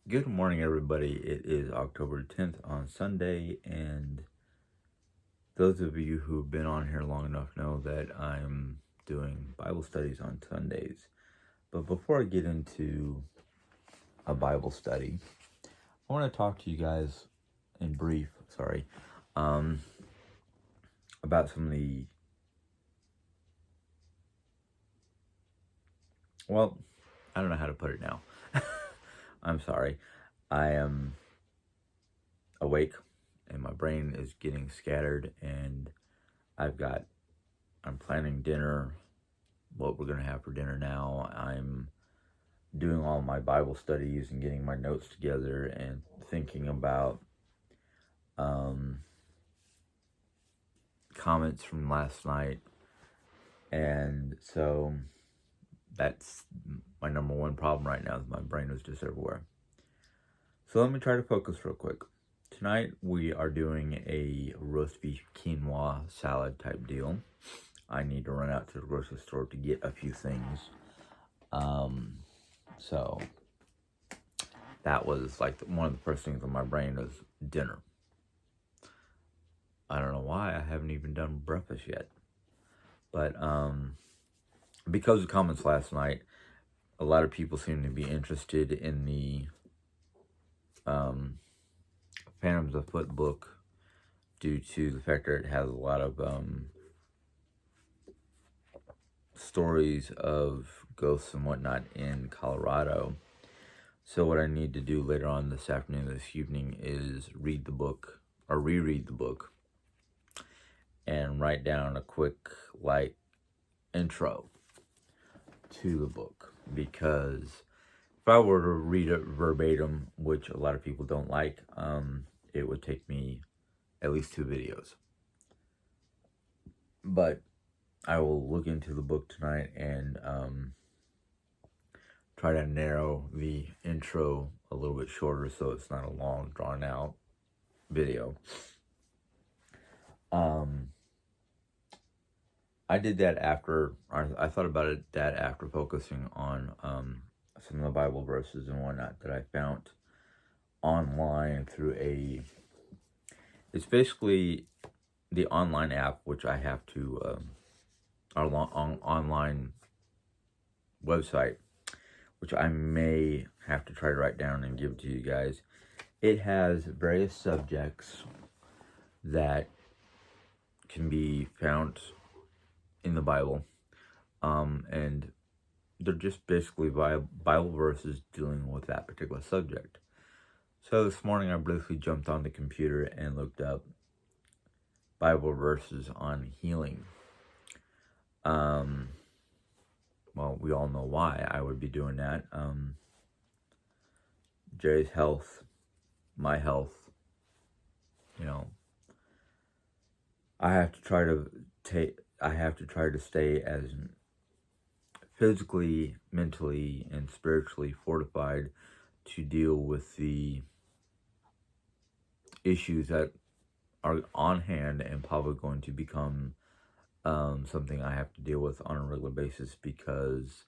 Good morning, everybody. It is October 10th on Sunday, and those of you who've been on here long enough know that I'm doing Bible studies on Sundays. But before I get into a Bible study, I want to talk to you guys in brief, um, about some of the, well, I don't know how to put it now. I'm sorry. I am awake, and my brain is getting scattered, and I'm planning dinner, what we're going to have for dinner now. I'm doing all my Bible studies and getting my notes together and thinking about um, comments from last night. And so that's my number one problem right now, is my brain is just everywhere. So let me try to focus real quick. Tonight we are doing a roast beef quinoa salad type deal. I need to run out to the grocery store to get a few things. So that was like one of the first things on my brain was dinner. I don't know why I haven't even done breakfast yet. But because of comments last night, a lot of people seem to be interested in the Phantoms of Foot book due to the fact that it has a lot of stories of ghosts and whatnot in Colorado. So what I need to do later on this afternoon, this evening, is read the book or reread the book and write down a quick intro to the book, because if I were to read it verbatim, which a lot of people don't like, it would take me at least 2 videos. But I will look into the book tonight and try to narrow the intro a little bit shorter so it's not a long, drawn out video. I did that after, or I thought about that after focusing on some of the Bible verses and whatnot that I found online through it's basically the online app, which I have to, online website, which I may have to try to write down and give to you guys. It has various subjects that can be found in the Bible, and they're just basically Bible verses dealing with that particular subject. So this morning I briefly jumped on the computer and looked up Bible verses on healing. Well, we all know why I would be doing that. Jay's health, my health, I have to try to stay as physically, mentally, and spiritually fortified to deal with the issues that are on hand and probably going to become something I have to deal with on a regular basis, because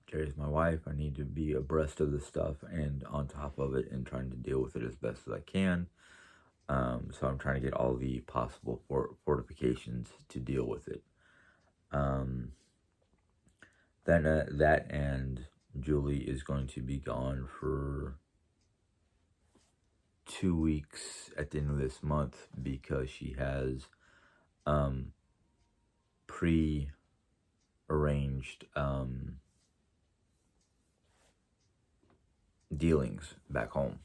Jerry's my wife. I need to be abreast of this stuff and on top of it and trying to deal with it as best as I can. So I'm trying to get all the possible fortifications to deal with it. Then that and Julie is going to be gone for 2 weeks at the end of this month because she has pre-arranged dealings back home.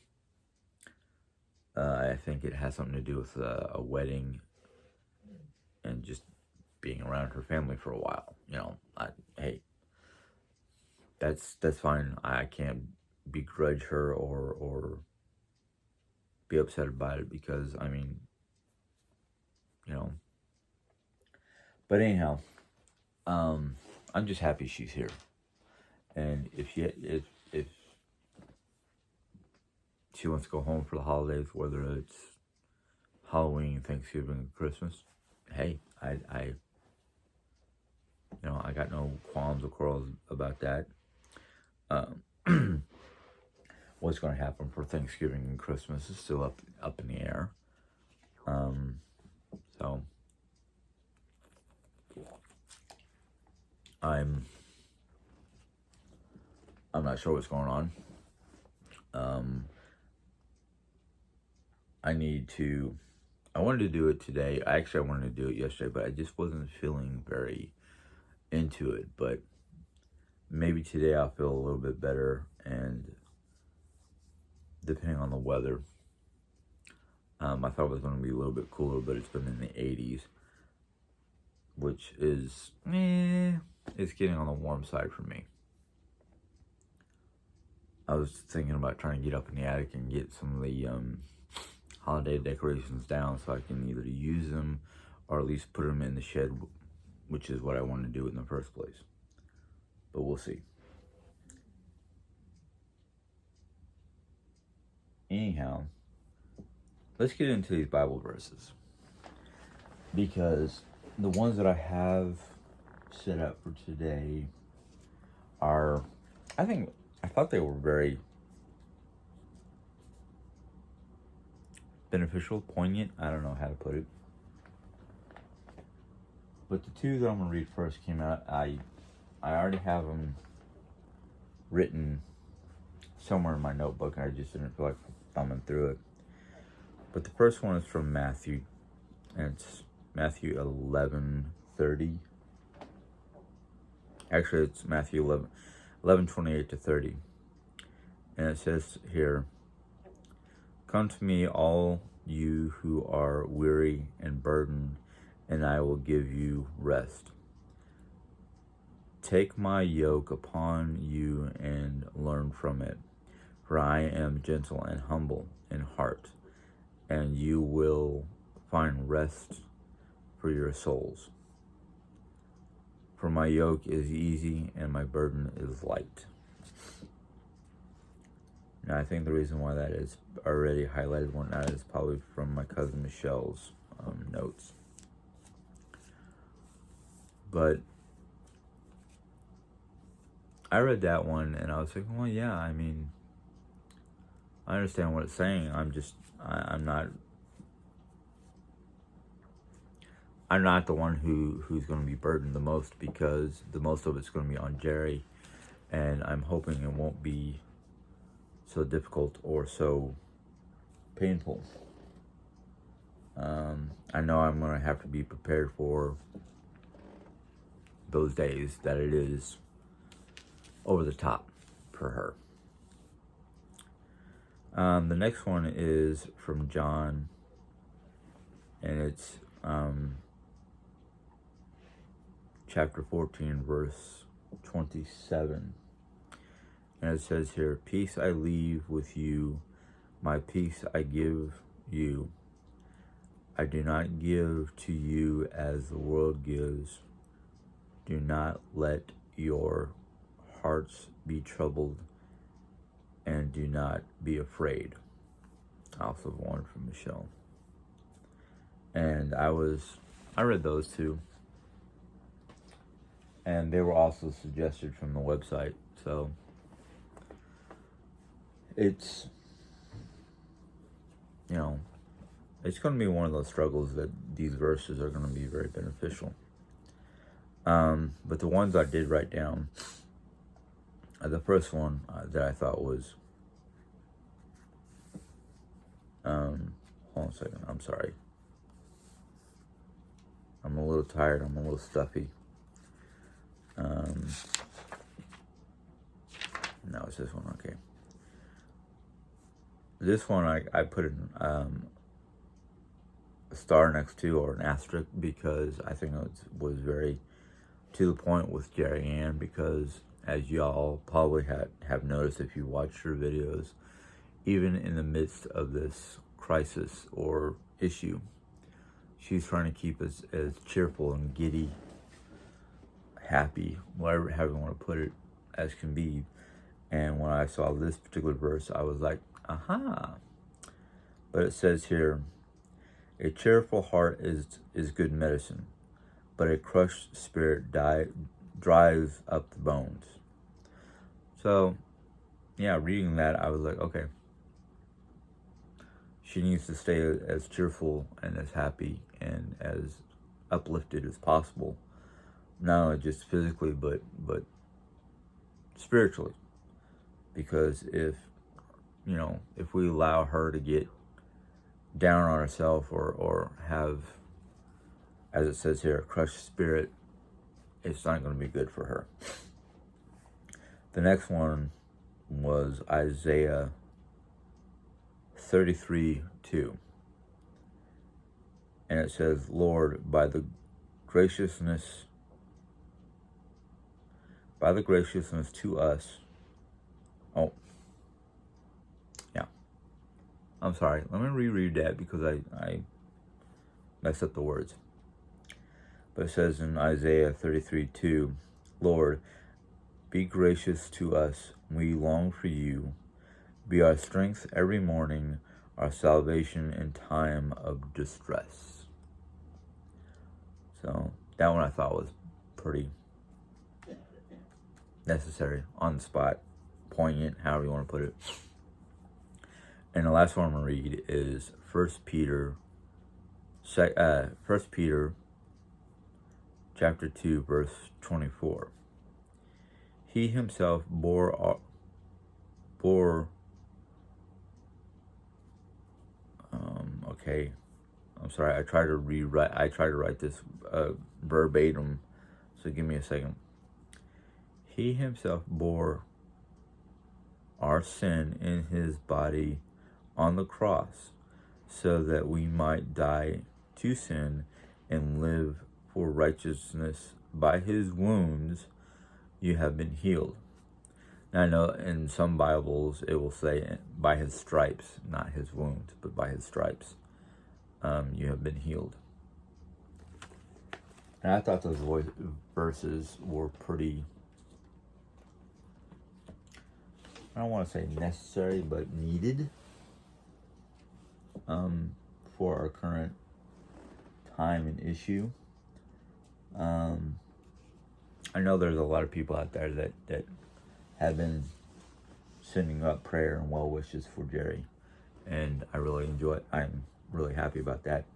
I think it has something to do with a wedding and just being around her family for a while. Hey, that's fine. I can't begrudge her or be upset about it, because But anyhow, I'm just happy she's here, and if she wants to go home for the holidays, whether it's Halloween, Thanksgiving, Christmas, hey, I got no qualms or quarrels about that. What's going to happen for Thanksgiving and Christmas is still up in the air. So I'm not sure what's going on. I wanted to do it today. I wanted to do it yesterday, but I just wasn't feeling very into it. But maybe today I'll feel a little bit better, and depending on the weather. I thought it was going to be a little bit cooler, but it's been in the 80s, which is, it's getting on the warm side for me. I was thinking about trying to get up in the attic and get some of the holiday decorations down so I can either use them or at least put them in the shed, which is what I wanted to do in the first place. But we'll see. Anyhow, let's get into these Bible verses, because the ones that I have set up for today are, I thought they were very beneficial, poignant. I don't know how to put it. But the two that I'm going to read first came out, I already have them written somewhere in my notebook, and I just didn't feel like thumbing through it. But the first one is from Matthew, and it's Matthew 11:30. Actually, it's Matthew 11:28 to 30. And it says here, "Come to me, all you who are weary and burdened, and I will give you rest. Take my yoke upon you and learn from it, for I am gentle and humble in heart, and you will find rest for your souls. For my yoke is easy and my burden is light." Now, I think the reason why that is already highlighted one out is probably from my cousin Michelle's notes. But I read that one and I was like, well, yeah, I mean, I understand what it's saying. I'm not the one who's going to be burdened the most, because the most of it's going to be on Jerry, and I'm hoping it won't be so difficult or so painful. I know I'm going to have to be prepared for those days that it is over the top for her. The next one is from John, and it's chapter 14, verse 27. And it says here, "Peace I leave with you, my peace I give you. I do not give to you as the world gives. Do not let your hearts be troubled, and do not be afraid." Also one from Michelle. And I read those two, and they were also suggested from the website. So it's, it's going to be one of those struggles that these verses are going to be very beneficial. But the ones I did write down, the first one that I thought was, hold on a second, I'm sorry. I'm a little tired, I'm a little stuffy. No, it's this one, okay. This one I put a star next to, or an asterisk, because I think it was very to the point with Jerry Ann, because as y'all probably have noticed if you watched her videos, even in the midst of this crisis or issue, she's trying to keep us as cheerful and giddy, happy, however you want to put it, as can be. And when I saw this particular verse, I was like, aha. But it says here, "A cheerful heart is good medicine, but a crushed spirit drives up the bones." So, yeah, reading that, I was like, okay, she needs to stay as cheerful and as happy and as uplifted as possible. Not only just physically, but spiritually. Because if we allow her to get down on herself or have, as it says here, a crushed spirit, it's not going to be good for her. The next one was Isaiah 33:2. And it says, Lord, by the graciousness to us. Oh, yeah. I'm sorry. Let me reread that because I messed up the words. But it says in Isaiah 33:2, Lord, be gracious to us. We long for you. Be our strength every morning, our salvation in time of distress. So that one I thought was pretty necessary, on the spot, poignant, however you want to put it. And the last one I'm going to read is 1 Peter chapter 2, verse 24. He himself okay, I'm sorry, I tried to write this verbatim, so give me a second. He himself bore our sin in his body on the cross, so that we might die to sin and live for righteousness. By his wounds you have been healed. Now, I know in some Bibles it will say by his stripes, not his wounds, but by his stripes you have been healed. And I thought those verses were pretty, I don't want to say necessary, but needed for our current time and issue. I know there's a lot of people out there that have been sending up prayer and well wishes for Jerry, and I really enjoy it. I'm really happy about that.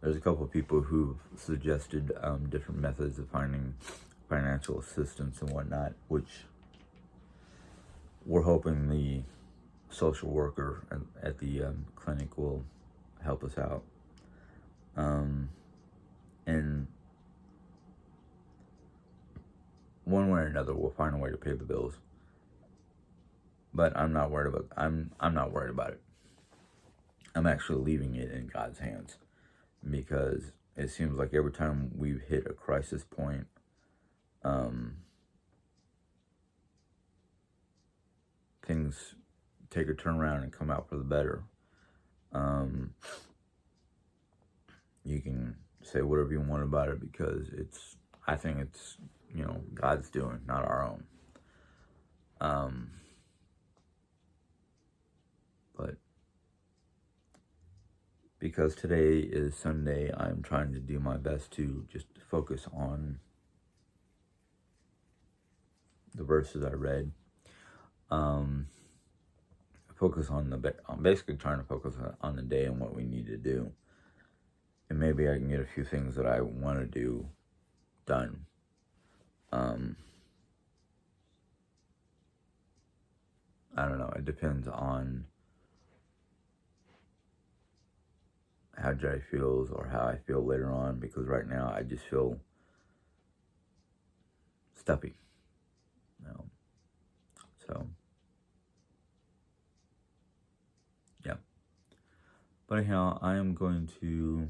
There's a couple of people who've suggested different methods of finding financial assistance and whatnot, which we're hoping the social worker at the clinic will help us out. And one way or another, we'll find a way to pay the bills. But I'm not worried about. I'm not worried about it. I'm actually leaving it in God's hands, because it seems like every time we've hit a crisis point, things take a turnaround and come out for the better. You can say whatever you want about it, because I think it's, God's doing, not our own. But because today is Sunday, I'm trying to do my best to just focus on the verses I read. I'm basically trying to focus on the day and what we need to do. And maybe I can get a few things that I want to do done. I don't know. It depends on how Jerry feels or how I feel later on, because right now I just feel stuffy. So, yeah. But anyhow, I am going to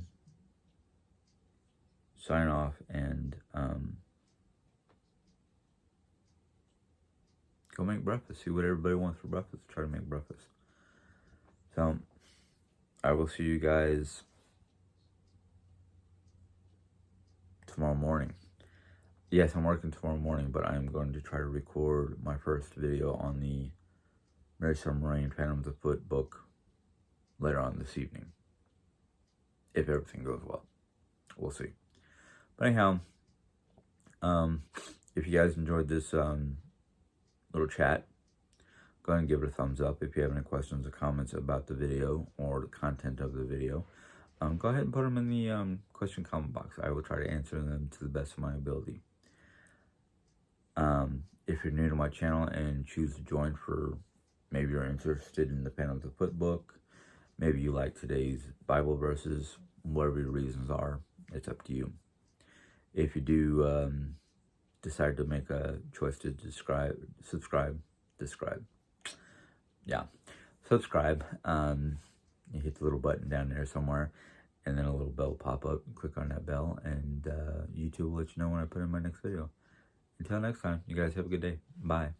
sign off and go make breakfast. See what everybody wants for breakfast. Try to make breakfast. So, I will see you guys tomorrow morning. Yes, I'm working tomorrow morning, but I'm going to try to record my first video on the Mary Submarine Phantoms of Foot book later on this evening, if everything goes well. We'll see. But anyhow, if you guys enjoyed this little chat, go ahead and give it a thumbs up. If you have any questions or comments about the video or the content of the video, go ahead and put them in the question comment box. I will try to answer them to the best of my ability. If you're new to my channel and choose to join for, maybe you're interested in the Pen of the Foot book, maybe you like today's Bible verses, whatever your reasons are, it's up to you. If you do decide to make a choice to subscribe, you hit the little button down there somewhere, and then a little bell will pop up. Click on that bell, and YouTube will let you know when I put in my next video. Until next time, you guys have a good day. Bye.